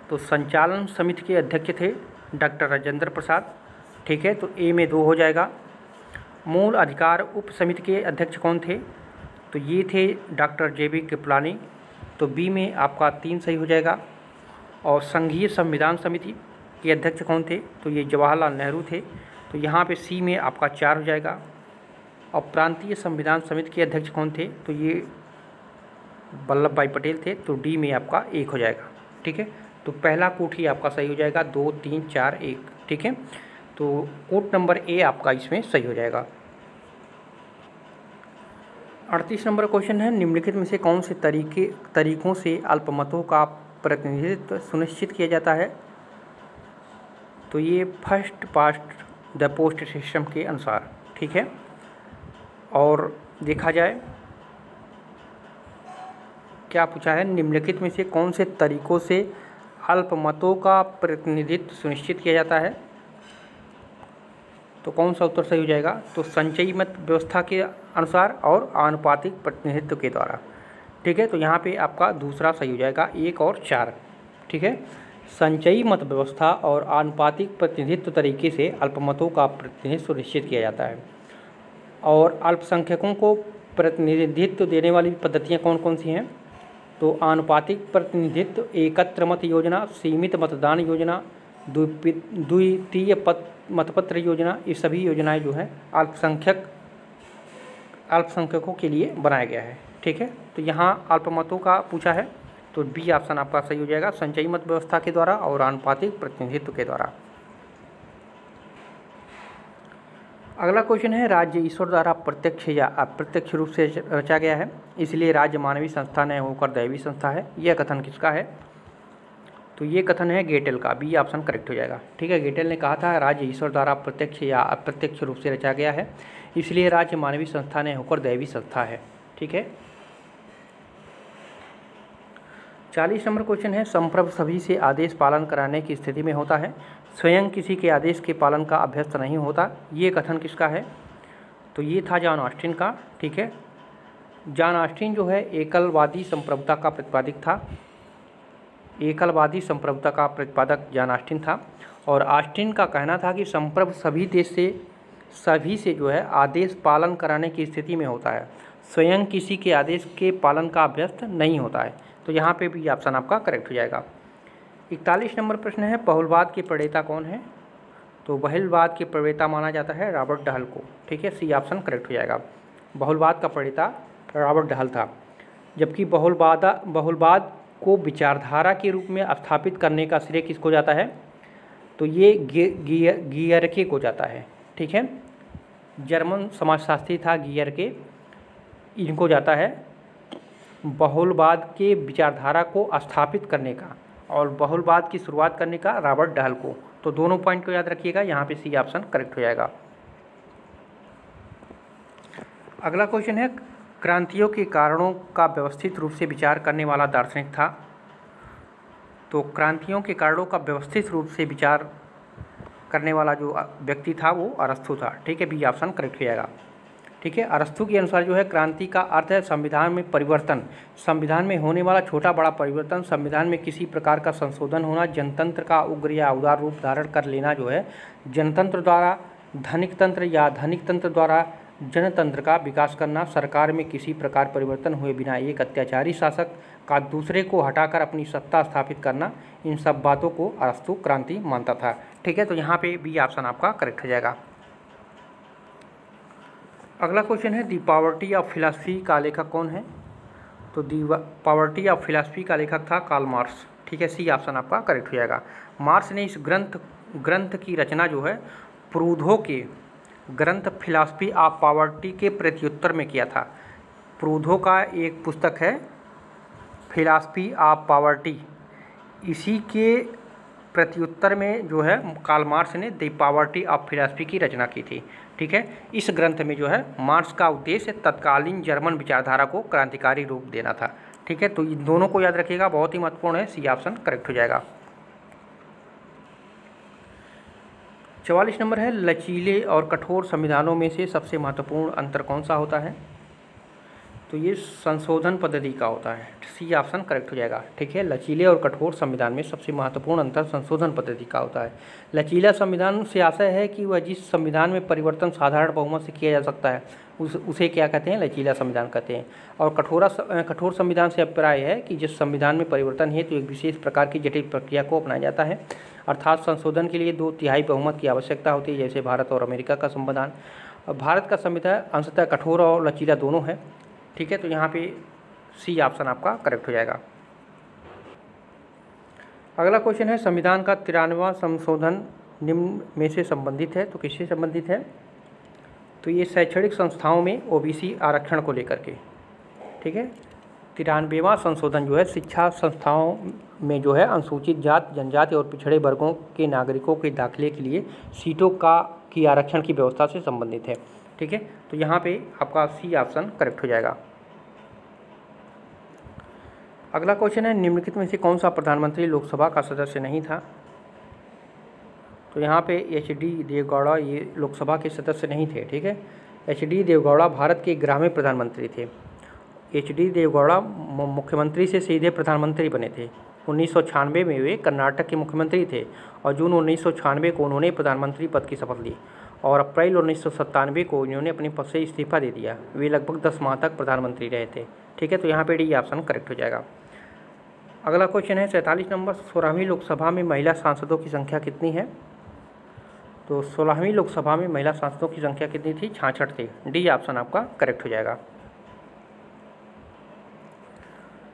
तो संचालन समिति के अध्यक्ष थे डॉक्टर राजेंद्र प्रसाद, ठीक है। तो ए में 2 हो जाएगा। मूल अधिकार उप समिति के अध्यक्ष कौन थे? तो ये थे डॉक्टर जे.बी. कृपलानी, तो बी में आपका 3 सही हो जाएगा। और संघीय संविधान समिति के अध्यक्ष कौन थे? तो ये जवाहरलाल नेहरू थे, तो यहाँ पे सी में आपका 4 हो जाएगा। और प्रांतीय संविधान समिति के अध्यक्ष कौन थे? तो ये वल्लभ भाई पटेल थे, तो डी में आपका 1 हो जाएगा, ठीक है। तो पहला कूट ही आपका सही हो जाएगा, 2, 3, 4, 1, ठीक है। तो कूट नंबर ए आपका इसमें सही हो जाएगा। 38 नंबर क्वेश्चन है, निम्नलिखित में से कौन से तरीकों से अल्पमतों का प्रतिनिधित्व सुनिश्चित किया जाता है? तो ये first past the post system के अनुसार, ठीक है। और देखा जाए क्या पूछा है, निम्नलिखित में से कौन से तरीकों से अल्पमतों का प्रतिनिधित्व सुनिश्चित किया जाता है? तो कौन सा उत्तर सही हो जाएगा? तो संचयी मत व्यवस्था के अनुसार और आनुपातिक प्रतिनिधित्व के द्वारा, ठीक है। तो यहाँ पे आपका दूसरा सही हो जाएगा, 1 और 4, ठीक है। संचयी मत व्यवस्था और आनुपातिक प्रतिनिधित्व तरीके से अल्पमतों का प्रतिनिधित्व सुनिश्चित किया जाता है। और अल्पसंख्यकों को प्रतिनिधित्व देने वाली पद्धतियाँ कौन कौन सी हैं? तो आनुपातिक प्रतिनिधित्व, एकत्र मत योजना, सीमित मतदान योजना, द्वितीय मतपत्र योजना, ये सभी योजनाएं जो हैं अल्पसंख्यक अल्पसंख्यकों के लिए बनाया गया है। ठीक है, तो यहाँ अल्पमतों का पूछा है, तो बी ऑप्शन आपका सही हो जाएगा, संचयी मत व्यवस्था के द्वारा और आनुपातिक प्रतिनिधित्व के द्वारा। अगला क्वेश्चन है, राज्य ईश्वर द्वारा प्रत्यक्ष या अप्रत्यक्ष रूप से रचा गया है, इसलिए राज्य मानवीय संस्था न होकर दैवी संस्था है। यह कथन किसका है? तो ये कथन है गेटेल का, बी ऑप्शन करेक्ट हो जाएगा। ठीक है, गेटेल ने कहा था राज्य ईश्वर द्वारा प्रत्यक्ष या अप्रत्यक्ष रूप से रचा गया है, इसलिए राज्य मानवीय संस्था न होकर दैवी संस्था है। ठीक है, 40 नंबर क्वेश्चन है, संप्रभु सभी से आदेश पालन कराने की स्थिति में होता है, स्वयं किसी के आदेश के पालन का अभ्यस्त नहीं होता। ये कथन किसका है? तो ये था जॉन ऑस्टिन का। ठीक है, जॉन ऑस्टिन जो है एकलवादी संप्रभुता का प्रतिपादक था, एकलवादी संप्रभुता का प्रतिपादक जॉन ऑस्टिन था। और ऑस्टिन का कहना था कि संप्रभु सभी से जो है आदेश पालन कराने की स्थिति में होता है, स्वयं किसी के आदेश के पालन का अभ्यस्त नहीं होता है। तो यहाँ पे भी ऑप्शन आपका करेक्ट हो जाएगा। 41 नंबर प्रश्न है, बहुलवाद के प्रणेता कौन है? तो बहुलवाद के प्रणेता माना जाता है रॉबर्ट डहल को। ठीक है, सी ऑप्शन करेक्ट हो जाएगा। बहुलवाद का प्रणेता रॉबर्ट डहल था। जबकि बहुलवाद को विचारधारा के रूप में स्थापित करने का श्रेय किसको जाता है? तो ये गियरके को जाता है। ठीक है, जर्मन समाजशास्त्री था गियरके, इनको जाता है बहुलवाद के विचारधारा को स्थापित करने का और बहुलवाद की शुरुआत करने का रॉबर्ट डहल को। तो दोनों पॉइंट को याद रखिएगा, यहाँ पे सी ऑप्शन करेक्ट हो जाएगा। अगला क्वेश्चन है, क्रांतियों के कारणों का व्यवस्थित रूप से विचार करने वाला दार्शनिक था। तो क्रांतियों के कारणों का व्यवस्थित रूप से विचार करने वाला जो व्यक्ति था वो अरस्तु था। ठीक है, बी ऑप्शन करेक्ट हो जाएगा। ठीक है, अरस्तु के अनुसार जो है क्रांति का अर्थ है संविधान में परिवर्तन, संविधान में होने वाला छोटा बड़ा परिवर्तन, संविधान में किसी प्रकार का संशोधन होना, जनतंत्र का उग्र या उदार रूप धारण कर लेना जो है, जनतंत्र द्वारा धनिक तंत्र या धनिक तंत्र द्वारा जनतंत्र का विकास करना, सरकार में किसी प्रकार परिवर्तन हुए बिना एक अत्याचारी शासक का दूसरे को हटाकर अपनी सत्ता स्थापित करना, इन सब बातों को अरस्तु क्रांति मानता था। ठीक है, तो यहाँ पे बी ऑप्शन आपका करेक्ट हो जाएगा। अगला क्वेश्चन है, दी पॉवर्टी ऑफ फिलॉसफी का लेखक कौन है? तो दी पॉवर्टी ऑफ फिलॉसफी का लेखक था कार्ल मार्क्स। ठीक है, सी ऑप्शन आपका करेक्ट हो जाएगा। मार्क्स ने इस ग्रंथ की रचना जो है प्रूधो के ग्रंथ फिलॉसफी ऑफ पॉवर्टी के प्रत्युत्तर में किया था। प्रूधो का एक पुस्तक है फिलॉसफी ऑफ पॉवर्टी, इसी के प्रत्युत्तर में जो है कार्ल मार्क्स ने द पॉवर्टी ऑफ फिलॉसफी की रचना की थी। ठीक है, इस ग्रंथ में जो है मार्क्स का उद्देश्य तत्कालीन जर्मन विचारधारा को क्रांतिकारी रूप देना था। ठीक है, तो इन दोनों को याद रखिएगा, बहुत ही महत्वपूर्ण है, सी ऑप्शन करेक्ट हो जाएगा। 44 नंबर है, लचीले और कठोर संविधानों में से सबसे महत्वपूर्ण अंतर कौन सा होता है? तो ये संशोधन पद्धति का होता है, सी ऑप्शन करेक्ट हो जाएगा। ठीक है, लचीले और कठोर संविधान में सबसे महत्वपूर्ण अंतर संशोधन पद्धति का होता है। लचीला संविधान से आशय है कि वह जिस संविधान में परिवर्तन साधारण बहुमत से किया जा सकता है उसे क्या कहते हैं? लचीला संविधान कहते हैं। और कठोर संविधान से अभिप्राय है कि जिस संविधान में परिवर्तन है तो एक विशेष प्रकार की जटिल प्रक्रिया को अपनाया जाता है, अर्थात संशोधन के लिए 2/3 बहुमत की आवश्यकता होती है, जैसे भारत और अमेरिका का संविधान। भारत का संविधान अंशतः कठोर और लचीला दोनों है। ठीक है, तो यहाँ पे सी ऑप्शन आपका करेक्ट हो जाएगा। अगला क्वेश्चन है, संविधान का 93वां संशोधन निम्न में से संबंधित है, तो किससे संबंधित है? तो ये शैक्षणिक संस्थाओं में ओबीसी आरक्षण को लेकर के। ठीक है, 93वां संशोधन जो है शिक्षा संस्थाओं में जो है अनुसूचित जाति जनजाति और पिछड़े वर्गों के नागरिकों के दाखिले के लिए सीटों की आरक्षण की व्यवस्था से संबंधित है। ठीक है, तो यहाँ पे आपका सी ऑप्शन करेक्ट हो जाएगा। अगला क्वेश्चन है, निम्नलिखित में से कौन सा प्रधानमंत्री लोकसभा का सदस्य नहीं था? तो यहाँ पे एच.डी. देवगौड़ा ये लोकसभा के सदस्य नहीं थे। ठीक है, एच.डी. देवगौड़ा भारत के 11वें प्रधानमंत्री थे। एच.डी. देवगौड़ा मुख्यमंत्री से सीधे प्रधानमंत्री बने थे। 1996 में वे कर्नाटक के मुख्यमंत्री थे और जून 1996 को उन्होंने प्रधानमंत्री पद की शपथ ली और अप्रैल 1997 को इन्होंने अपने पद से इस्तीफा दे दिया। वे लगभग 10 माह तक प्रधानमंत्री रहे थे। ठीक है, तो यहाँ पे डी ऑप्शन करेक्ट हो जाएगा। अगला क्वेश्चन है 47 नंबर, 16वीं लोकसभा में महिला सांसदों की संख्या कितनी है? तो 16वीं लोकसभा में महिला सांसदों की संख्या कितनी थी? 66 थी। डी ऑप्शन आपका करेक्ट हो जाएगा।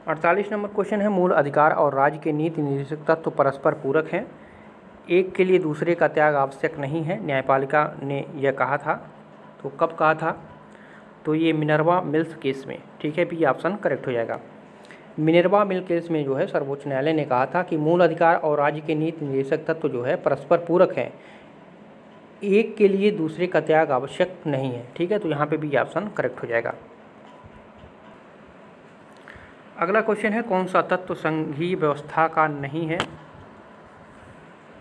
48 नंबर क्वेश्चन है, मूल अधिकार और राज्य के नीति निर्देशक तत्व परस्पर पूरक हैं, एक के लिए दूसरे का त्याग आवश्यक नहीं है, न्यायपालिका ने यह कहा था। तो कब कहा था? तो ये मिनर्वा मिल्स केस में, ठीक है, बी ऑप्शन करेक्ट हो जाएगा। मिनर्वा मिल केस में जो है सर्वोच्च न्यायालय ने कहा था कि मूल अधिकार और राज्य के नीति निर्देशक तत्व जो है परस्पर पूरक हैं, एक के लिए दूसरे का त्याग आवश्यक नहीं है, ठीक है, तो यहाँ पे बी ऑप्शन करेक्ट हो जाएगा। अगला क्वेश्चन है, कौन सा तत्व संघीय व्यवस्था का नहीं है?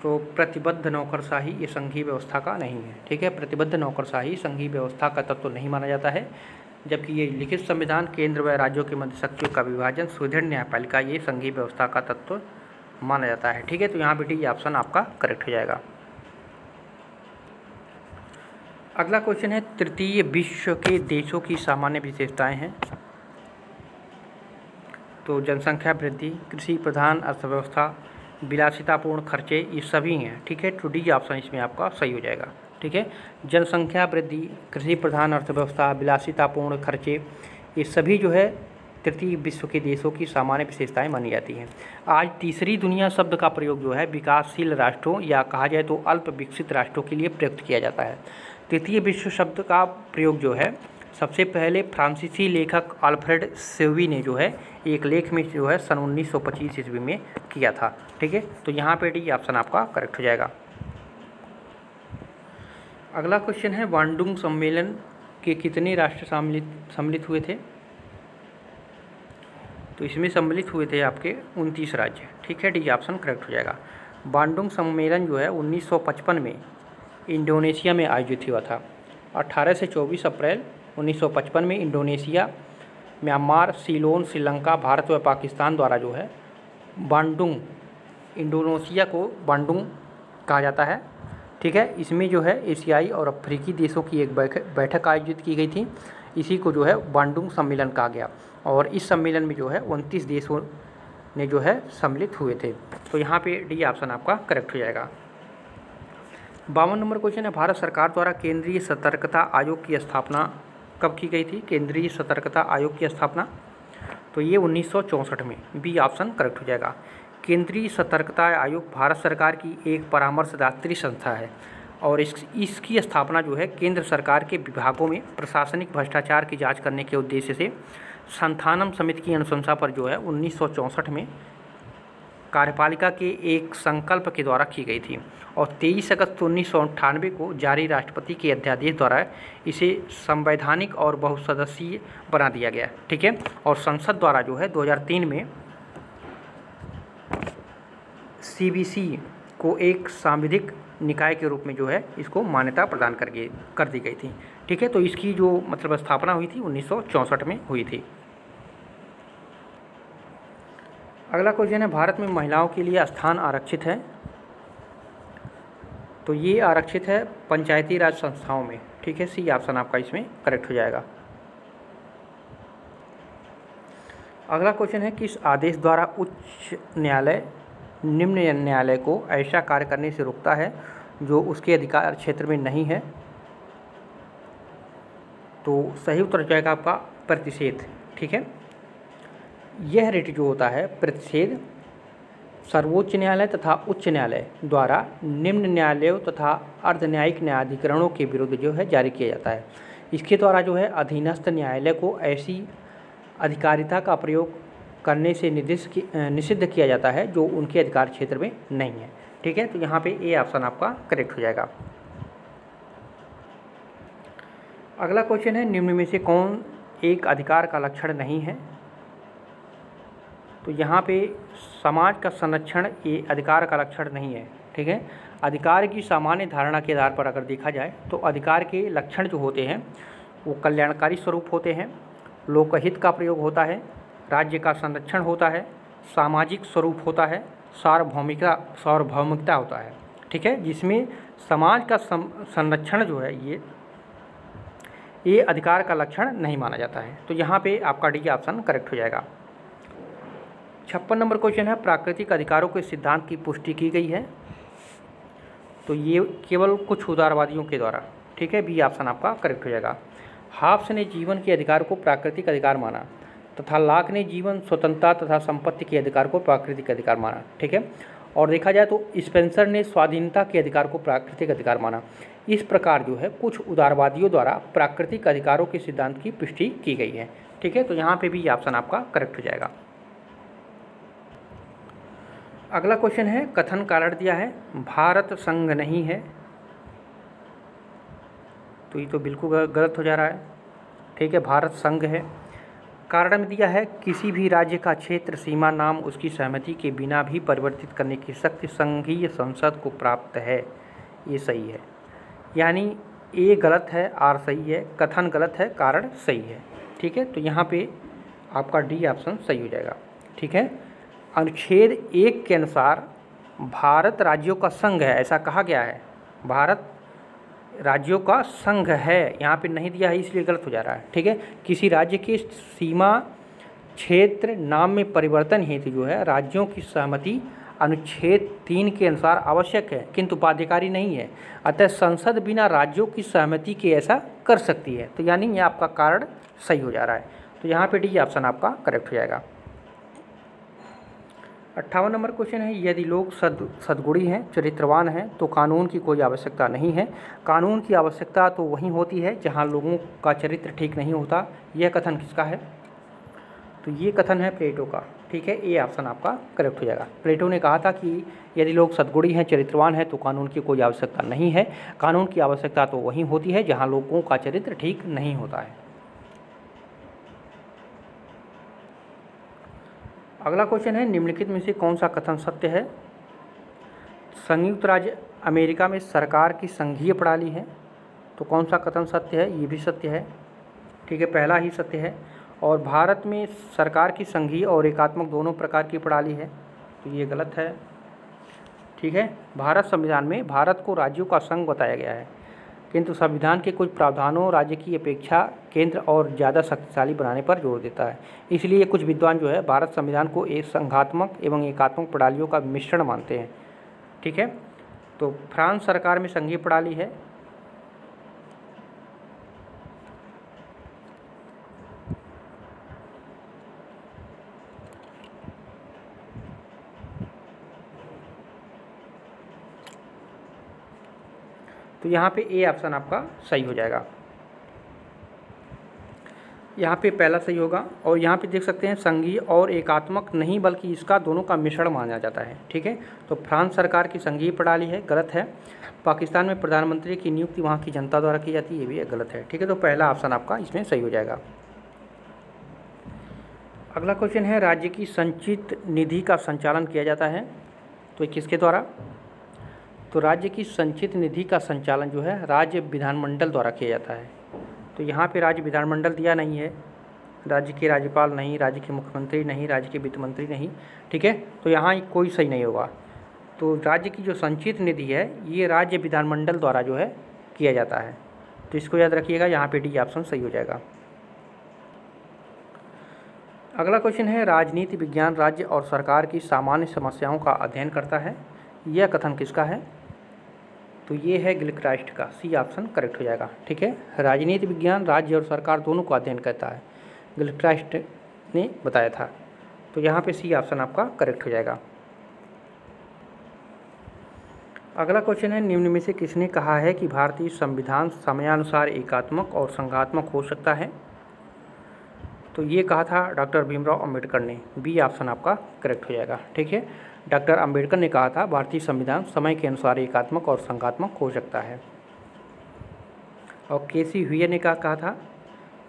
तो प्रतिबद्ध नौकरशाही ये संघीय व्यवस्था का नहीं है, ठीक है, प्रतिबद्ध नौकरशाही संघीय व्यवस्था का तत्व नहीं माना जाता है, जबकि ये लिखित संविधान, केंद्र व राज्यों के मध्य शक्तियों का विभाजन, सुदृढ़ न्यायपालिका ये संघीय व्यवस्था का तत्व माना जाता है, ठीक है, तो यहाँ पे डी ऑप्शन आपका करेक्ट हो जाएगा। अगला क्वेश्चन है, तृतीय विश्व के देशों की सामान्य विशेषताएं हैं। तो जनसंख्या वृद्धि, कृषि प्रधान अर्थव्यवस्था, विलासितापूर्ण खर्चे, ये सभी हैं, ठीक है, तो डी ऑप्शन इसमें आपका सही हो जाएगा, ठीक है। जनसंख्या वृद्धि, कृषि प्रधान अर्थव्यवस्था, विलासितापूर्ण खर्चे, ये सभी जो है तृतीय विश्व के देशों की सामान्य विशेषताएं मानी जाती हैं। आज तीसरी दुनिया शब्द का प्रयोग जो है विकासशील राष्ट्रों या कहा जाए तो अल्प विकसित राष्ट्रों के लिए प्रयुक्त किया जाता है। तृतीय विश्व शब्द का प्रयोग जो है सबसे पहले फ्रांसीसी लेखक अल्फ्रेड सेवी ने जो है एक लेख में जो है सन 1925 ईस्वी में किया था, ठीक है, तो यहाँ पे डी ऑप्शन आपका करेक्ट हो जाएगा। अगला क्वेश्चन है, बांडुंग सम्मेलन के कितने राष्ट्र सम्मिलित हुए थे? तो इसमें सम्मिलित हुए थे आपके 29 राज्य, ठीक है, डी ऑप्शन करेक्ट हो जाएगा। बांडुंग सम्मेलन जो है 1955 में इंडोनेशिया में आयोजित हुआ था। 18 से 24 अप्रैल 1955 में Indonesia, Myanmar, Ceylon, Sri Lanka, Bharat व पाकिस्तान द्वारा जो है बांडुंग, इंडोनेशिया को बांडुंग कहा जाता है, ठीक है, इसमें जो है एशियाई और अफ्रीकी देशों की एक बैठक आयोजित की गई थी, इसी को जो है बांडुंग सम्मेलन कहा गया, और इस सम्मेलन में जो है 29 देशों ने जो है सम्मिलित हुए थे, तो यहाँ पे डी ऑप्शन आपका करेक्ट हो जाएगा। 52 नंबर क्वेश्चन है, भारत सरकार द्वारा केंद्रीय सतर्कता आयोग की स्थापना कब की गई थी? केंद्रीय सतर्कता आयोग की स्थापना तो ये 1964 में, बी ऑप्शन करेक्ट हो जाएगा। केंद्रीय सतर्कता आयोग भारत सरकार की एक परामर्शदात्री संस्था है और इसकी स्थापना जो है केंद्र सरकार के विभागों में प्रशासनिक भ्रष्टाचार की जांच करने के उद्देश्य से संथानम समिति की अनुशंसा पर जो है 1964 में कार्यपालिका के एक संकल्प के द्वारा की गई थी, और 23 अगस्त 1998 को जारी राष्ट्रपति के अध्यादेश द्वारा इसे संवैधानिक और बहुसदस्यीय बना दिया गया, ठीक है, और संसद द्वारा जो है 2003 में सीबीसी को एक सांविधिक निकाय के रूप में जो है इसको मान्यता प्रदान कर दी गई थी, ठीक है, तो इसकी जो मतलब स्थापना हुई थी 1964 में हुई थी। अगला क्वेश्चन है, भारत में महिलाओं के लिए स्थान आरक्षित है? तो ये आरक्षित है पंचायती राज संस्थाओं में, ठीक है, सी ऑप्शन आपका इसमें करेक्ट हो जाएगा। अगला क्वेश्चन है, किस आदेश द्वारा उच्च न्यायालय निम्न न्यायालय को ऐसा कार्य करने से रोकता है जो उसके अधिकार क्षेत्र में नहीं है? तो सही उत्तर जाएगा आपका प्रतिषेध, ठीक है। यह रिट जो होता है प्रतिषेध सर्वोच्च न्यायालय तथा उच्च न्यायालय द्वारा निम्न न्यायालयों तथा अर्धन्यायिक न्यायाधिकरणों के विरुद्ध जो है जारी किया जाता है। इसके द्वारा जो है अधीनस्थ न्यायालय को ऐसी अधिकारिता का प्रयोग करने से निषिद्ध किया जाता है जो उनके अधिकार क्षेत्र में नहीं है, ठीक है, तो यहाँ पे ए ऑप्शन आपका करेक्ट हो जाएगा। अगला क्वेश्चन है, निम्न में से कौन एक अधिकार का लक्षण नहीं है? तो यहाँ पे समाज का संरक्षण ये अधिकार का लक्षण नहीं है, ठीक है। अधिकार की सामान्य धारणा के आधार पर अगर देखा जाए तो अधिकार के लक्षण जो होते हैं वो कल्याणकारी स्वरूप होते हैं, लोकहित का प्रयोग होता है, राज्य का संरक्षण होता है, सामाजिक स्वरूप होता है, सार्वभौमिकता होता है, ठीक है, जिसमें समाज का संरक्षण जो है ये अधिकार का लक्षण नहीं माना जाता है, तो यहाँ पे आपका डी ऑप्शन करेक्ट हो जाएगा। 56 नंबर क्वेश्चन है, प्राकृतिक अधिकारों के सिद्धांत की पुष्टि की गई है? तो ये केवल कुछ उदारवादियों के द्वारा, ठीक है, बी ऑप्शन आपका करेक्ट हो जाएगा। हाब्स ने जीवन के अधिकार को प्राकृतिक अधिकार माना तथा लॉक ने जीवन, स्वतंत्रता तथा संपत्ति के अधिकार को प्राकृतिक अधिकार माना, ठीक है। और देखा जाए तो स्पेंसर ने स्वाधीनता के अधिकार को प्राकृतिक अधिकार माना। इस प्रकार जो है कुछ उदारवादियों द्वारा प्राकृतिक अधिकारों के सिद्धांत की पुष्टि की गई है, ठीक है। तो यहाँ पे भी ऑप्शन आपका करेक्ट हो जाएगा। अगला क्वेश्चन है, कथन कारण दिया है भारत संघ नहीं है, तो ये तो बिल्कुल गलत हो जा रहा है, ठीक है, भारत संघ है। कारण में दिया है किसी भी राज्य का क्षेत्र सीमा नाम उसकी सहमति के बिना भी परिवर्तित करने की शक्ति संघीय संसद को प्राप्त है, ये सही है। यानी ए गलत है, आर सही है, कथन गलत है, कारण सही है, ठीक है। तो यहाँ पे आपका डी ऑप्शन सही हो जाएगा, ठीक है। अनुच्छेद 1 के अनुसार भारत राज्यों का संघ है, ऐसा कहा गया है, भारत राज्यों का संघ है, यहाँ पे नहीं दिया है इसलिए गलत हो जा रहा है, ठीक है। किसी राज्य की सीमा क्षेत्र नाम में परिवर्तन हेतु जो है राज्यों की सहमति अनुच्छेद 3 के अनुसार आवश्यक है किंतु बाध्यकारी नहीं है, अतः संसद बिना राज्यों की सहमति के ऐसा कर सकती है। तो यानी ये आपका कारण सही हो जा रहा है, तो यहाँ पे डी ऑप्शन आपका करेक्ट हो जाएगा। 58 नंबर क्वेश्चन है, यदि लोग सद्गुणी हैं, चरित्रवान हैं तो कानून की कोई आवश्यकता नहीं है। कानून की आवश्यकता तो वहीं होती है जहां लोगों का चरित्र ठीक नहीं होता। यह कथन किसका है? तो ये कथन है प्लेटो का, ठीक है, ए ऑप्शन आपका करेक्ट हो जाएगा। प्लेटो ने कहा था कि यदि लोग सद्गुणी हैं, चरित्रवान हैं तो कानून की कोई आवश्यकता नहीं है। कानून की आवश्यकता तो वहीं होती है जहाँ लोगों का चरित्र ठीक नहीं होता है। अगला क्वेश्चन है, निम्नलिखित में से कौन सा कथन सत्य है? संयुक्त राज्य अमेरिका में सरकार की संघीय प्रणाली है, तो कौन सा कथन सत्य है? ये भी सत्य है, ठीक है, पहला ही सत्य है। और भारत में सरकार की संघीय और एकात्मक दोनों प्रकार की प्रणाली है, तो ये गलत है, ठीक है। भारत संविधान में भारत को राज्यों का संघ बताया गया है, किंतु संविधान के कुछ प्रावधानों राज्य की अपेक्षा केंद्र और ज़्यादा शक्तिशाली बनाने पर जोर देता है। इसलिए कुछ विद्वान जो है भारत संविधान को एक संघात्मक एवं एकात्मक प्रणालियों का मिश्रण मानते हैं, ठीक है। तो फ्रांस सरकार में संघीय प्रणाली है, तो यहाँ पे ए ऑप्शन आपका सही हो जाएगा। यहाँ पे पहला सही होगा। और यहाँ पे देख सकते हैं संघीय और एकात्मक नहीं बल्कि इसका दोनों का मिश्रण माना जाता है, ठीक है। तो फ्रांस सरकार की संघीय प्रणाली है, गलत है। पाकिस्तान में प्रधानमंत्री की नियुक्ति वहाँ की जनता द्वारा की जाती है, ये भी गलत है, ठीक है। तो पहला ऑप्शन आपका इसमें सही हो जाएगा। अगला क्वेश्चन है, राज्य की संचित निधि का संचालन किया जाता है, तो किसके द्वारा? तो राज्य की संचित निधि का संचालन जो है राज्य विधानमंडल द्वारा किया जाता है। तो यहाँ पे राज्य विधानमंडल दिया नहीं है, राज्य के राज्यपाल नहीं, राज्य के मुख्यमंत्री नहीं, राज्य के वित्त मंत्री नहीं, ठीक है। तो यहाँ कोई सही नहीं होगा। तो राज्य की जो संचित निधि है ये राज्य विधानमंडल द्वारा जो है किया जाता है, तो इसको याद रखिएगा, यहाँ पे डी ऑप्शन सही हो जाएगा। अगला क्वेश्चन है, राजनीति विज्ञान राज्य और सरकार की सामान्य समस्याओं का अध्ययन करता है, यह कथन किसका है? तो ये है गिलक्राइस्ट का, सी ऑप्शन करेक्ट हो जाएगा, ठीक है। राजनीति विज्ञान राज्य और सरकार दोनों का अध्ययन करता है, गिलक्राइस्ट ने बताया था, तो यहाँ पे सी ऑप्शन आपका करेक्ट हो जाएगा। अगला क्वेश्चन है, निम्न में से किसने कहा है कि भारतीय संविधान समयानुसार एकात्मक और संघात्मक हो सकता है? तो ये कहा था डॉक्टर भीमराव अंबेडकर ने, बी ऑप्शन आपका करेक्ट हो जाएगा, ठीक है। डॉक्टर अंबेडकर ने कहा था भारतीय संविधान समय के अनुसार एकात्मक और संघात्मक हो सकता है। और केसी ह्यूयर ने कहा था?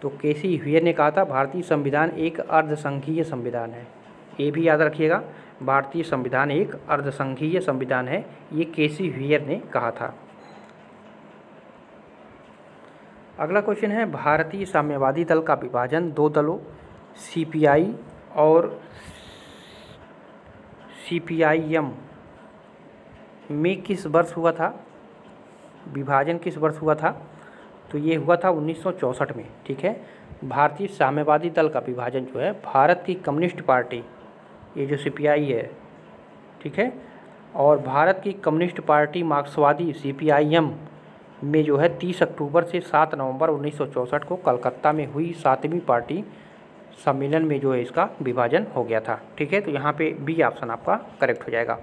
तो केसी ह्यूयर ने कहा था भारतीय संविधान एक अर्धसंघीय संविधान है, ये भी याद रखिएगा, भारतीय संविधान एक अर्धसंघीय संविधान है, ये केसी ह्यूयर ने कहा था। अगला क्वेश्चन है, भारतीय साम्यवादी दल का विभाजन दो दलों सीपीआई और सीपीआईएम में किस वर्ष हुआ था? विभाजन किस वर्ष हुआ था? तो ये हुआ था 1964 में, ठीक है। भारतीय साम्यवादी दल का विभाजन जो है भारत की कम्युनिस्ट पार्टी, ये जो सीपीआई है, ठीक है, और भारत की कम्युनिस्ट पार्टी मार्क्सवादी CPIM में जो है 30 अक्टूबर से 7 नवंबर 1964 को कलकत्ता में हुई 7वीं पार्टी सम्मेलन में जो है इसका विभाजन हो गया था। ठीक है, तो यहाँ पे बी ऑप्शन आपका करेक्ट हो जाएगा।